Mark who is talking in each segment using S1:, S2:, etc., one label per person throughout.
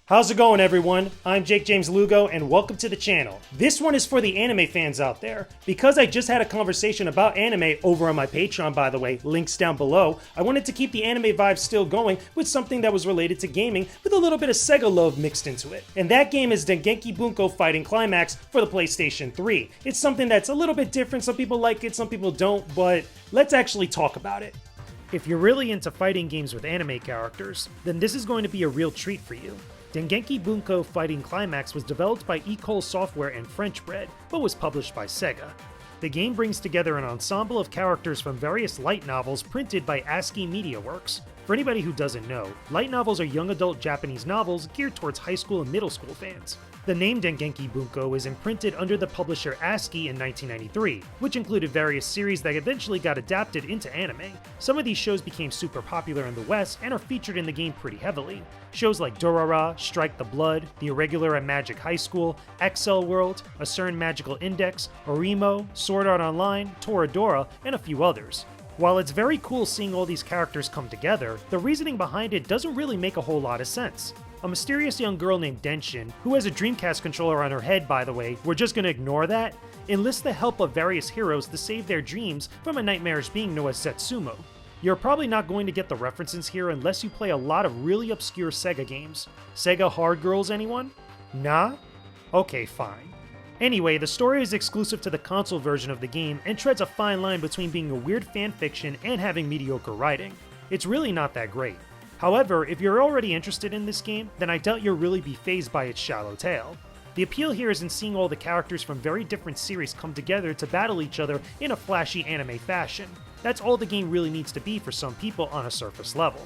S1: How's it going, everyone? I'm Jakejames Lugo, and welcome to the channel. This one is for the anime fans out there. Because I just had a conversation about anime over on my Patreon, by the way, links down below, I wanted to keep the anime vibe still going with something that was related to gaming with a little bit of SEGA love mixed into it. And that game is Dengeki Bunko Fighting Climax for the PlayStation 3. It's something that's a little bit different. Some people like it, some people don't, but let's actually talk about it. If you're really into fighting games with anime characters, then this is going to be a real treat for you. Dengeki Bunko Fighting Climax was developed by Ecole Software and French Bread, but was published by SEGA. The game brings together an ensemble of characters from various light novels printed by ASCII Media Works. For anybody who doesn't know, light novels are young adult Japanese novels geared towards high school and middle school fans. The name Dengeki Bunko is imprinted under the publisher ASCII in 1993, which included various series that eventually got adapted into anime. Some of these shows became super popular in the West and are featured in the game pretty heavily. Shows like Dorara, Strike the Blood, The Irregular and Magic High School, XL World, A CERN Magical Index, Orimo, Sword Art Online, Toradora, and a few others. While it's very cool seeing all these characters come together, the reasoning behind it doesn't really make a whole lot of sense. A mysterious young girl named Denshin, who has a Dreamcast controller on her head by the way, we're just gonna ignore that, enlists the help of various heroes to save their dreams from a nightmarish being known as Setsumo. You're probably not going to get the references here unless you play a lot of really obscure SEGA games. SEGA Hard Girls, anyone? Nah? Okay, fine. Anyway, the story is exclusive to the console version of the game and treads a fine line between being a weird fanfiction and having mediocre writing. It's really not that great. However, if you're already interested in this game, then I doubt you'll really be fazed by its shallow tale. The appeal here is in seeing all the characters from very different series come together to battle each other in a flashy anime fashion. That's all the game really needs to be for some people on a surface level.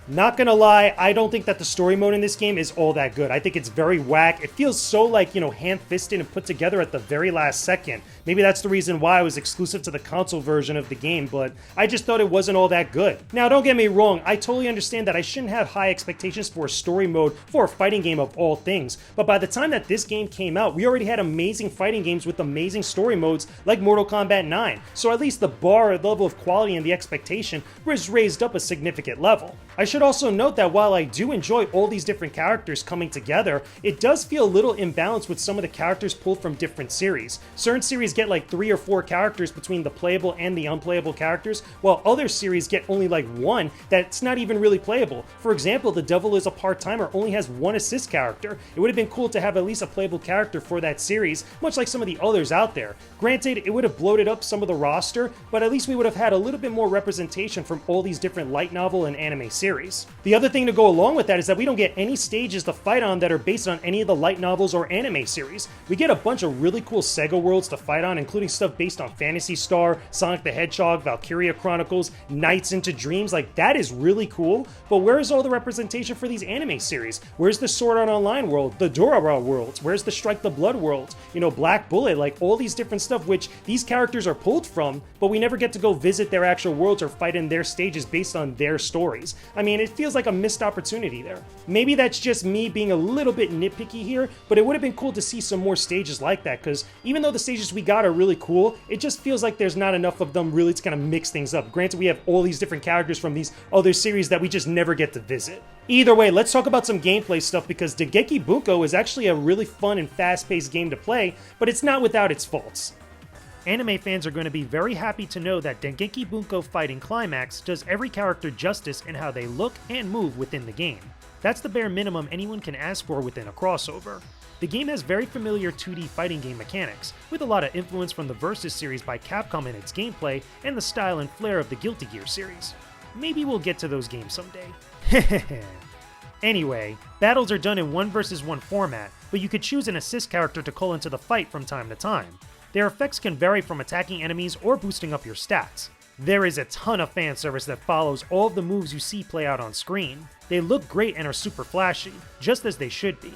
S1: Not gonna lie, I don't think that the story mode in this game is all that good. I think it's very whack. It feels so hand-fisted and put together at the very last second. Maybe that's the reason why it was exclusive to the console version of the game, but I just thought it wasn't all that good. Now, don't get me wrong, I totally understand that I shouldn't have high expectations for a story mode for a fighting game of all things, but by the time that this game came out, we already had amazing fighting games with amazing story modes like Mortal Kombat 9, so at least the bar, level of quality, and the expectation was raised up a significant level. I should also note that while I do enjoy all these different characters coming together, it does feel a little imbalanced with some of the characters pulled from different series. Certain series get like 3 or 4 characters between the playable and the unplayable characters, while other series get only like 1 that's not even really playable. For example, The Devil is a Part-Timer only has 1 assist character. It would have been cool to have at least a playable character for that series, much like some of the others out there. Granted, it would have bloated up some of the roster, but at least we would have had a little bit more representation from all these different light novel and anime series. The other thing to go along with that is that we don't get any stages to fight on that are based on any of the light novels or anime series. We get a bunch of really cool SEGA worlds to fight on, including stuff based on Phantasy Star, Sonic the Hedgehog, Valkyria Chronicles, Nights into Dreams. Like, that is really cool, but where's all the representation for these anime series? Where's the Sword Art Online world, the Dorara worlds? Where's the Strike the Blood world? Black Bullet, like all these different stuff which these characters are pulled from, but we never get to go visit their actual worlds or fight in their stages based on their stories. I mean, it feels like a missed opportunity there. Maybe that's just me being a little bit nitpicky here, but it would have been cool to see some more stages like that, because even though the stages we got are really cool, it just feels like there's not enough of them really to kind of mix things up. Granted, we have all these different characters from these other series that we just never get to visit. Either way, let's talk about some gameplay stuff, because Dengeki Bunko is actually a really fun and fast-paced game to play, but it's not without its faults. Anime fans are going to be very happy to know that Dengeki Bunko Fighting Climax does every character justice in how they look and move within the game. That's the bare minimum anyone can ask for within a crossover. The game has very familiar 2D fighting game mechanics, with a lot of influence from the Versus series by Capcom in its gameplay and the style and flair of the Guilty Gear series. Maybe we'll get to those games someday. Anyway, battles are done in 1 versus 1 format, but you could choose an assist character to call into the fight from time to time. Their effects can vary from attacking enemies or boosting up your stats. There is a ton of fan service that follows all of the moves you see play out on screen. They look great and are super flashy, just as they should be.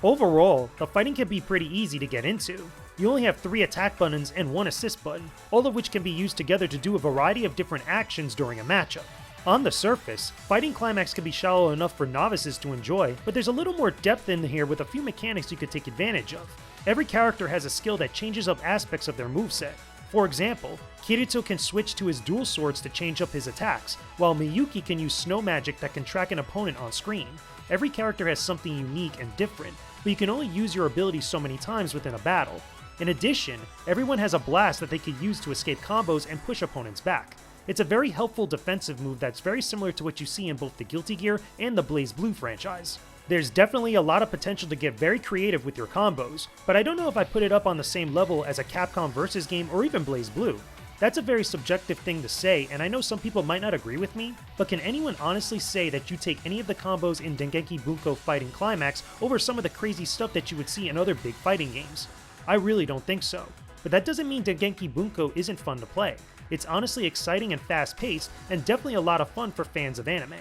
S1: Overall, the fighting can be pretty easy to get into. You only have 3 attack buttons and 1 assist button, all of which can be used together to do a variety of different actions during a matchup. On the surface, Fighting Climax can be shallow enough for novices to enjoy, but there's a little more depth in here with a few mechanics you could take advantage of. Every character has a skill that changes up aspects of their moveset. For example, Kirito can switch to his dual swords to change up his attacks, while Miyuki can use snow magic that can track an opponent on screen. Every character has something unique and different, but you can only use your abilities so many times within a battle. In addition, everyone has a blast that they could use to escape combos and push opponents back. It's a very helpful defensive move that's very similar to what you see in both the Guilty Gear and the BlazBlue franchise. There's definitely a lot of potential to get very creative with your combos, but I don't know if I put it up on the same level as a Capcom Versus game or even BlazBlue. That's a very subjective thing to say, and I know some people might not agree with me, but can anyone honestly say that you take any of the combos in Dengeki Bunko Fighting Climax over some of the crazy stuff that you would see in other big fighting games? I really don't think so. But that doesn't mean Dengeki Bunko isn't fun to play. It's honestly exciting and fast-paced, and definitely a lot of fun for fans of anime.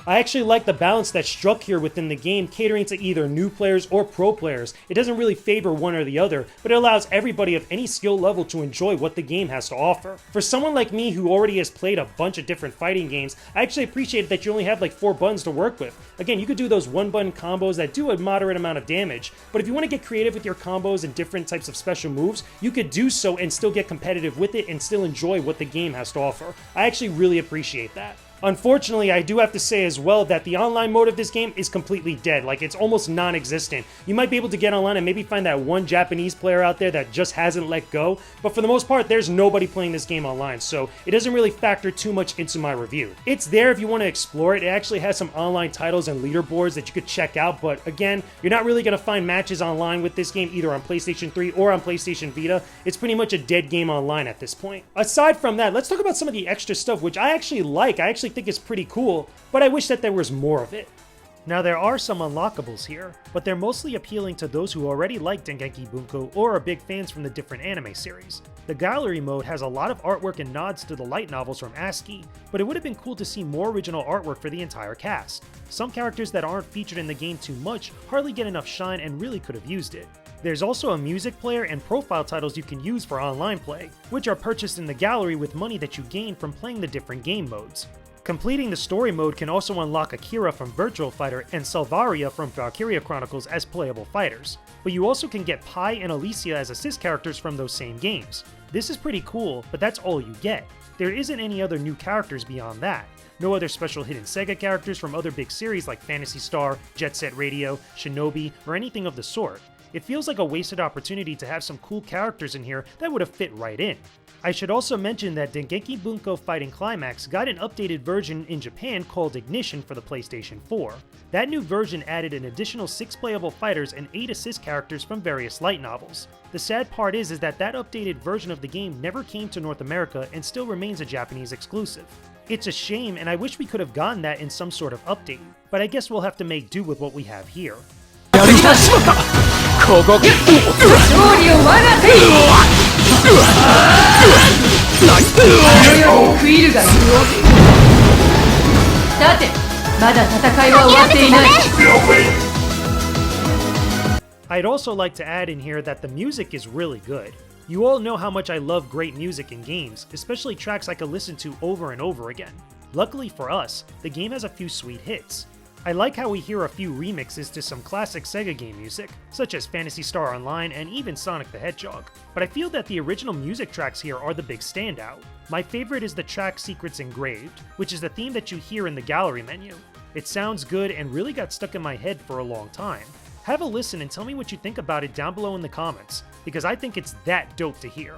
S1: I actually like the balance that's struck here within the game, catering to either new players or pro players. It doesn't really favor one or the other, but it allows everybody of any skill level to enjoy what the game has to offer. For someone like me who already has played a bunch of different fighting games, I actually appreciate that you only have like 4 buttons to work with. Again, you could do those 1-button combos that do a moderate amount of damage, but if you want to get creative with your combos and different types of special moves, you could do so and still get competitive with it and still enjoy what the game has to offer. I actually really appreciate that. Unfortunately, I do have to say as well that the online mode of this game is completely dead. Like, it's almost non-existent. You might be able to get online and maybe find that one Japanese player out there that just hasn't let go, but for the most part, there's nobody playing this game online, so it doesn't really factor too much into my review. It's there if you want to explore it. It actually has some online titles and leaderboards that you could check out, but again, you're not really going to find matches online with this game either on PlayStation 3 or on PlayStation Vita. It's pretty much a dead game online at this point. Aside from that, let's talk about some of the extra stuff, which I actually like. I actually think it's pretty cool, but I wish that there was more of it. Now, there are some unlockables here, but they're mostly appealing to those who already like Dengeki Bunko or are big fans from the different anime series. The gallery mode has a lot of artwork and nods to the light novels from ASCII, but it would have been cool to see more original artwork for the entire cast. Some characters that aren't featured in the game too much hardly get enough shine and really could have used it. There's also a music player and profile titles you can use for online play, which are purchased in the gallery with money that you gain from playing the different game modes. Completing the story mode can also unlock Akira from Virtual Fighter and Salvaria from Valkyria Chronicles as playable fighters, but you also can get Pi and Alicia as assist characters from those same games. This is pretty cool, but that's all you get. There isn't any other new characters beyond that. No other special hidden SEGA characters from other big series like Phantasy Star, Jet Set Radio, Shinobi, or anything of the sort. It feels like a wasted opportunity to have some cool characters in here that would have fit right in. I should also mention that Dengeki Bunko Fighting Climax got an updated version in Japan called Ignition for the PlayStation 4. That new version added an additional 6 playable fighters and 8 assist characters from various light novels. The sad part is that updated version of the game never came to North America and still remains a Japanese exclusive. It's a shame, and I wish we could have gotten that in some sort of update, but I guess we'll have to make do with what we have here. I'd also like to add in here that the music is really good. You all know how much I love great music in games, especially tracks I could listen to over and over again. Luckily for us, the game has a few sweet hits. I like how we hear a few remixes to some classic SEGA game music, such as Phantasy Star Online and even Sonic the Hedgehog, but I feel that the original music tracks here are the big standout. My favorite is the track Secrets Engraved, which is the theme that you hear in the gallery menu. It sounds good and really got stuck in my head for a long time. Have a listen and tell me what you think about it down below in the comments, because I think it's that dope to hear.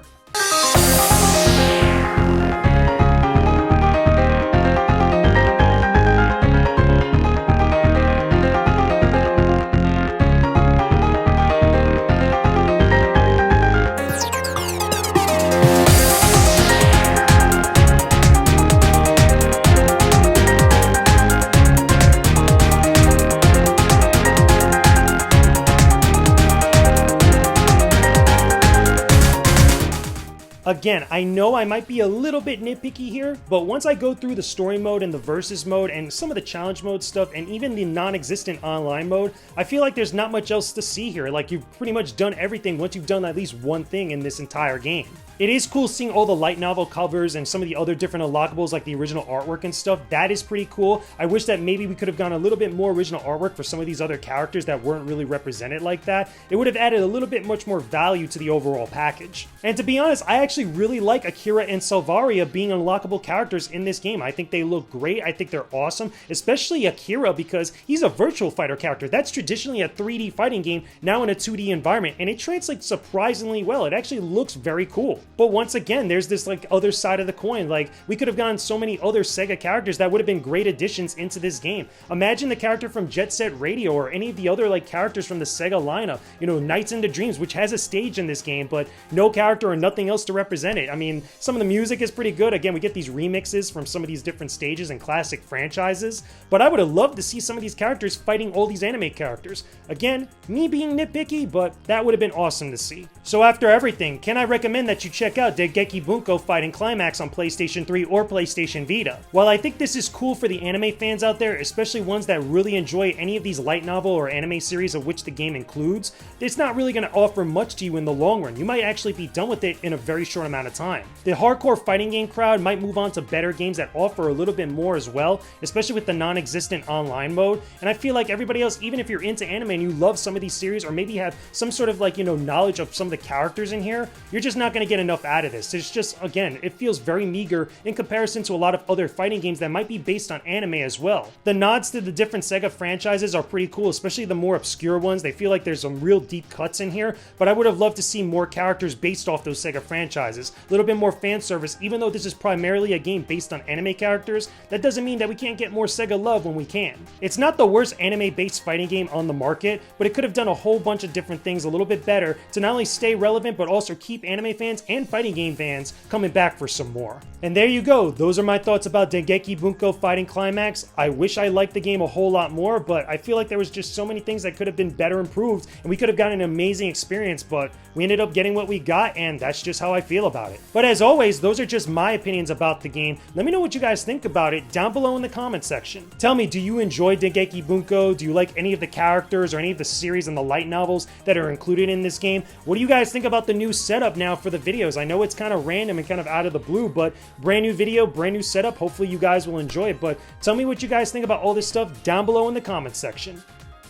S1: Again, I know I might be a little bit nitpicky here, but once I go through the story mode and the versus mode and some of the challenge mode stuff and even the non-existent online mode, I feel like there's not much else to see here. Like, you've pretty much done everything once you've done at least one thing in this entire game. It is cool seeing all the light novel covers and some of the other different unlockables like the original artwork and stuff. That is pretty cool. I wish that maybe we could have gone a little bit more original artwork for some of these other characters that weren't really represented like that. It would have added a little bit much more value to the overall package. And to be honest, I actually really like Akira and Salvaria being unlockable characters in this game. I think they look great. I think they're awesome, especially Akira because he's a virtual fighter character. That's traditionally a 3D fighting game now in a 2D environment, and it translates surprisingly well. It actually looks very cool. But once again, there's this like other side of the coin. Like, we could have gotten so many other SEGA characters that would have been great additions into this game. Imagine the character from Jet Set Radio or any of the other like characters from the SEGA lineup. You know, Nights into Dreams, which has a stage in this game, but no character or nothing else to represent it. I mean, some of the music is pretty good. Again, we get these remixes from some of these different stages and classic franchises, but I would have loved to see some of these characters fighting all these anime characters. Again, me being nitpicky, but that would have been awesome to see. So after everything, can I recommend that you check out Dengeki Bunko Fighting Climax on PlayStation 3 or PlayStation Vita? While I think this is cool for the anime fans out there, especially ones that really enjoy any of these light novel or anime series of which the game includes, it's not really going to offer much to you in the long run. You might actually be done with it in a very short amount of time. The hardcore fighting game crowd might move on to better games that offer a little bit more as well, especially with the non-existent online mode, and I feel like everybody else, even if you're into anime and you love some of these series or maybe have some sort of like, you know, knowledge of some of the characters in here, you're just not going to get enough out of this. It's just, again, it feels very meager in comparison to a lot of other fighting games that might be based on anime as well. The nods to the different SEGA franchises are pretty cool, especially the more obscure ones. They feel like there's some real deep cuts in here, but I would have loved to see more characters based off those SEGA franchises. A little bit more fan service. Even though this is primarily a game based on anime characters, that doesn't mean that we can't get more SEGA love when we can. It's not the worst anime-based fighting game on the market, but it could have done a whole bunch of different things a little bit better to not only stay relevant, but also keep anime fans and fighting game fans coming back for some more. And there you go. Those are my thoughts about Dengeki Bunko Fighting Climax. I wish I liked the game a whole lot more, but I feel like there was just so many things that could have been better improved, and we could have gotten an amazing experience, but we ended up getting what we got, and that's just how I feel about it. But as always, those are just my opinions about the game. Let me know what you guys think about it down below in the comment section. Tell me, do you enjoy Dengeki Bunko? Do you like any of the characters or any of the series and the light novels that are included in this game? What do you guys think about the new setup now for the videos? I know it's kind of random and kind of out of the blue, but brand new video, brand new setup. Hopefully you guys will enjoy it, but tell me what you guys think about all this stuff down below in the comment section.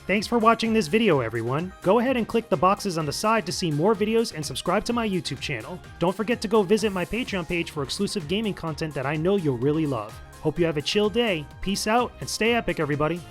S1: Thanks for watching this video, everyone. Go ahead and click the boxes on the side to see more videos and subscribe to my YouTube channel. Don't forget to go visit my Patreon page for exclusive gaming content that I know you'll really love. Hope you have a chill day. Peace out and stay epic, everybody.